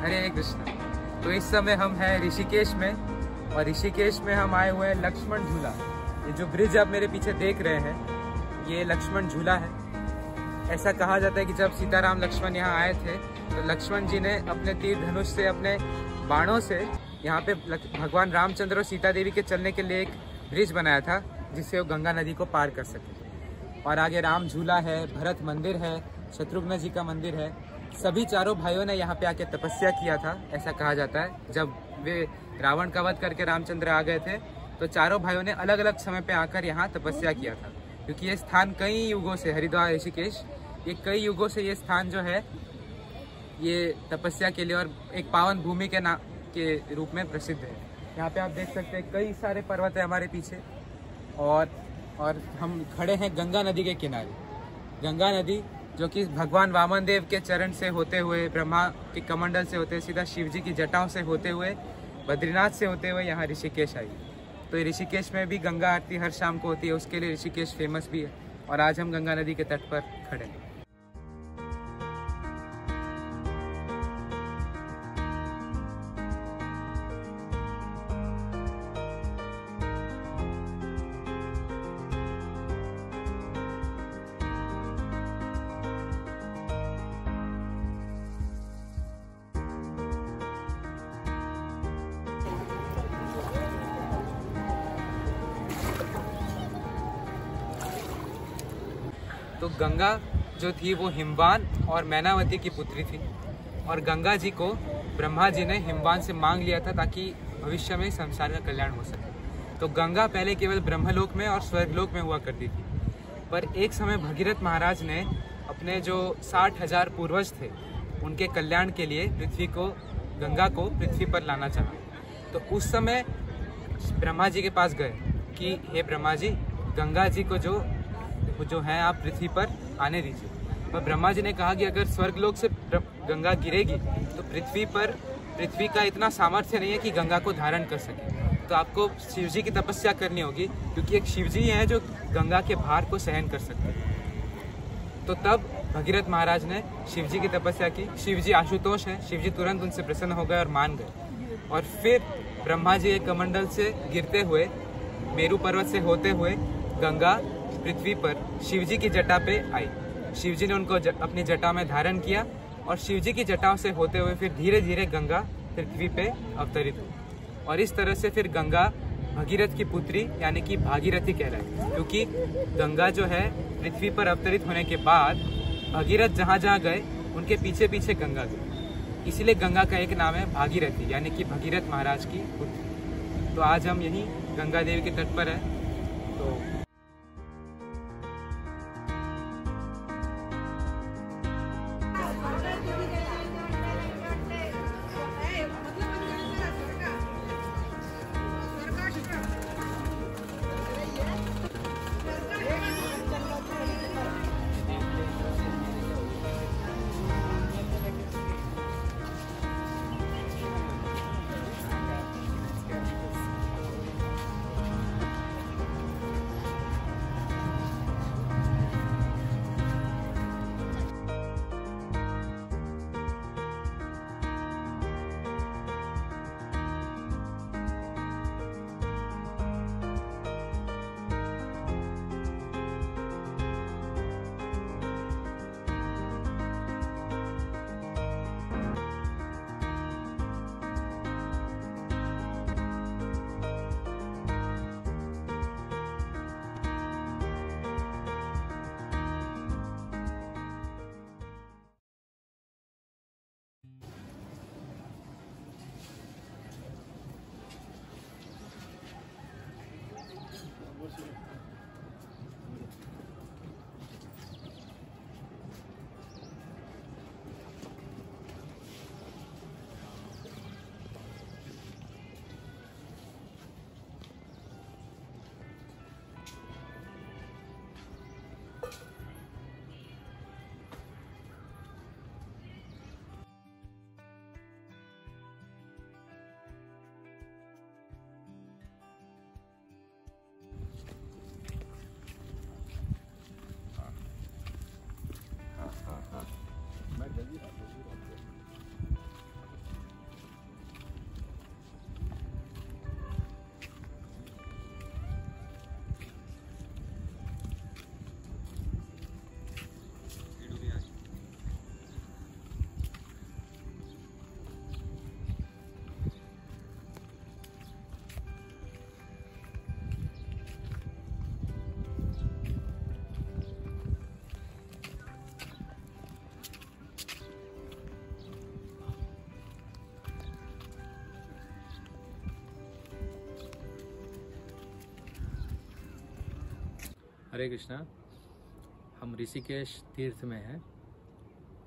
हरे कृष्ण। तो इस समय हम हैं ऋषिकेश में, और ऋषिकेश में हम आए हुए हैं लक्ष्मण झूला। ये जो ब्रिज आप मेरे पीछे देख रहे हैं, ये लक्ष्मण झूला है। ऐसा कहा जाता है कि जब सीताराम लक्ष्मण यहाँ आए थे तो लक्ष्मण जी ने अपने तीर धनुष से, अपने बाणों से यहाँ पे भगवान रामचंद्र और सीता देवी के चलने के लिए एक ब्रिज बनाया था, जिससे वो गंगा नदी को पार कर सके। और आगे राम झूला है, भरत मंदिर है, शत्रुघ्न जी का मंदिर है। सभी चारों भाइयों ने यहाँ पे आके तपस्या किया था। ऐसा कहा जाता है जब वे रावण का वध करके रामचंद्र आ गए थे तो चारों भाइयों ने अलग अलग समय पे आकर यहाँ तपस्या किया था, क्योंकि ये स्थान कई युगों से, हरिद्वार ऋषिकेश, ये कई युगों से ये स्थान जो है ये तपस्या के लिए और एक पावन भूमि के रूप में प्रसिद्ध है। यहाँ पे आप देख सकते हैं कई सारे पर्वत है हमारे पीछे, और हम खड़े हैं गंगा नदी के किनारे। गंगा नदी जो कि भगवान वामन देव के चरण से होते हुए, ब्रह्मा के कमंडल से होते हुए, सीधा शिव जी की जटाओं से होते हुए, बद्रीनाथ से होते हुए यहाँ ऋषिकेश आई। तो ऋषिकेश में भी गंगा आरती हर शाम को होती है, उसके लिए ऋषिकेश फेमस भी है। और आज हम गंगा नदी के तट पर खड़े हैं। तो गंगा जो थी वो हिमवान और मैनावती की पुत्री थी, और गंगा जी को ब्रह्मा जी ने हिमवान से मांग लिया था ताकि भविष्य में संसार का कल्याण हो सके। तो गंगा पहले केवल ब्रह्मलोक में और स्वर्गलोक में हुआ करती थी, पर एक समय भगीरथ महाराज ने अपने जो 60,000 पूर्वज थे उनके कल्याण के लिए गंगा को पृथ्वी पर लाना चाहा। तो उस समय ब्रह्मा जी के पास गए कि हे ब्रह्मा जी, गंगा जी को जो है आप पृथ्वी पर आने दीजिए। पर ब्रह्मा जी ने कहा कि अगर स्वर्गलोक से गंगा गिरेगी तो पृथ्वी का इतना सामर्थ्य नहीं है कि गंगा को धारण कर सके, तो आपको शिव जी की तपस्या करनी होगी, क्योंकि एक शिव जी हैं जो गंगा के भार को सहन कर सकते हैं। तो तब भगीरथ महाराज ने शिव जी की तपस्या की। शिव जी आशुतोष हैं, शिव जी तुरंत उनसे प्रसन्न हो गए और मान गए। और फिर ब्रह्मा जी एक कमंडल से गिरते हुए, मेरू पर्वत से होते हुए गंगा पृथ्वी पर शिव जी की जटा पे आई। शिव जी ने उनको अपनी जटा में धारण किया, और शिव जी की जटाओं से होते हुए फिर धीरे धीरे गंगा पृथ्वी पे अवतरित हुई। और इस तरह से फिर गंगा भगीरथ की पुत्री यानी कि भागीरथी कहलाई, क्योंकि गंगा जो है पृथ्वी पर अवतरित होने के बाद भगीरथ जहाँ जहाँ गए उनके पीछे पीछे गंगा गई, इसीलिए गंगा का एक नाम है भागीरथी, यानी कि भगीरथ महाराज की पुत्री। तो आज हम यहीं गंगा देवी के तट पर हैं। तो हरे कृष्णा। हम ऋषिकेश तीर्थ में हैं,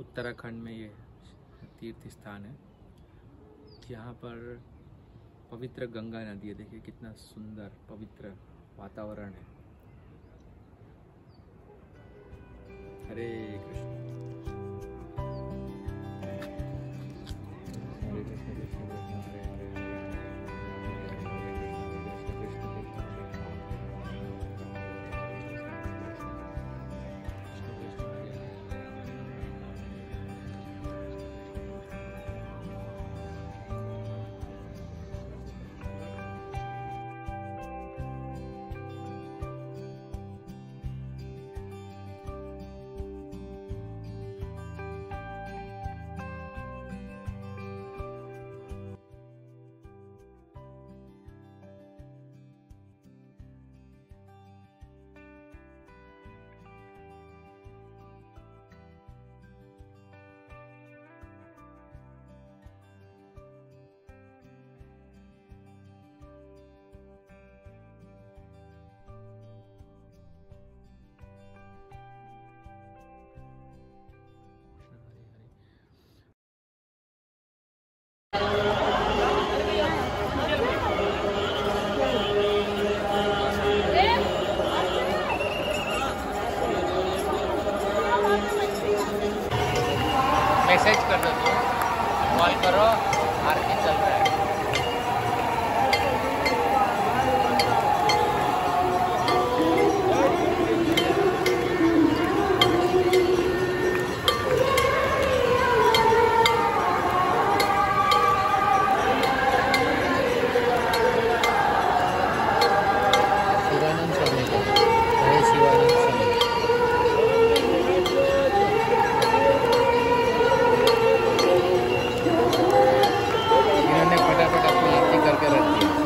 उत्तराखंड में ये तीर्थ स्थान है। यहाँ पर पवित्र गंगा नदी है। देखिए कितना सुंदर पवित्र वातावरण है। हरे कृष्ण। हरे कृष्ण कृष्ण कृष्ण हरे हरे हरे मैसेज कर दो, कॉल करो, आरती चल रहा है। शिवानंद स्वामी का है, शिवानंद स्वामी। फटाफट अपनी आरती करके रखती है।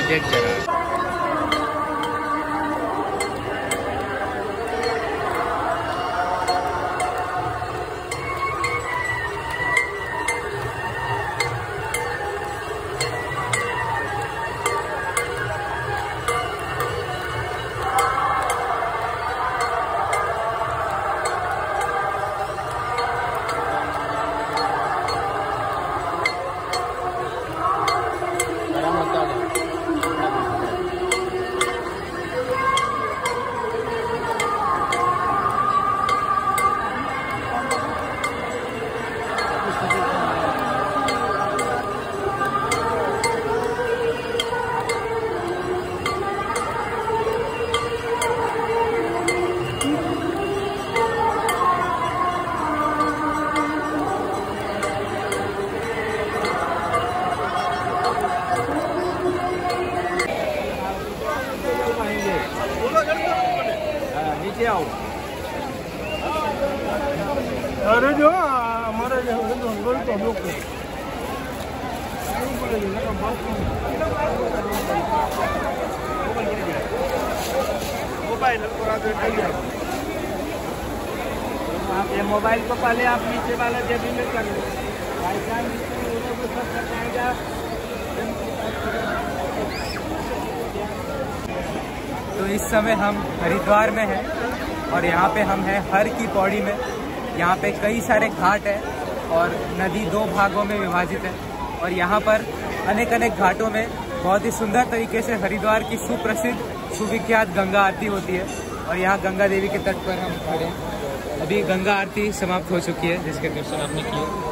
एक जगह नीचे आओ। अरे जो हमारे तो हम लोग आप ये मोबाइल को पहले आप नीचे वाला जेबी में कर लो। तो इस समय हम हरिद्वार में हैं और यहाँ पे हम हैं हर की पौड़ी में। यहाँ पे कई सारे घाट हैं और नदी दो भागों में विभाजित है और यहाँ पर अनेक अनेक घाटों में बहुत ही सुंदर तरीके से हरिद्वार की सुप्रसिद्ध सुविख्यात गंगा आरती होती है। और यहाँ गंगा देवी के तट पर हम खड़े हैं। अभी गंगा आरती समाप्त हो चुकी है जिसके दर्शन आपने किए।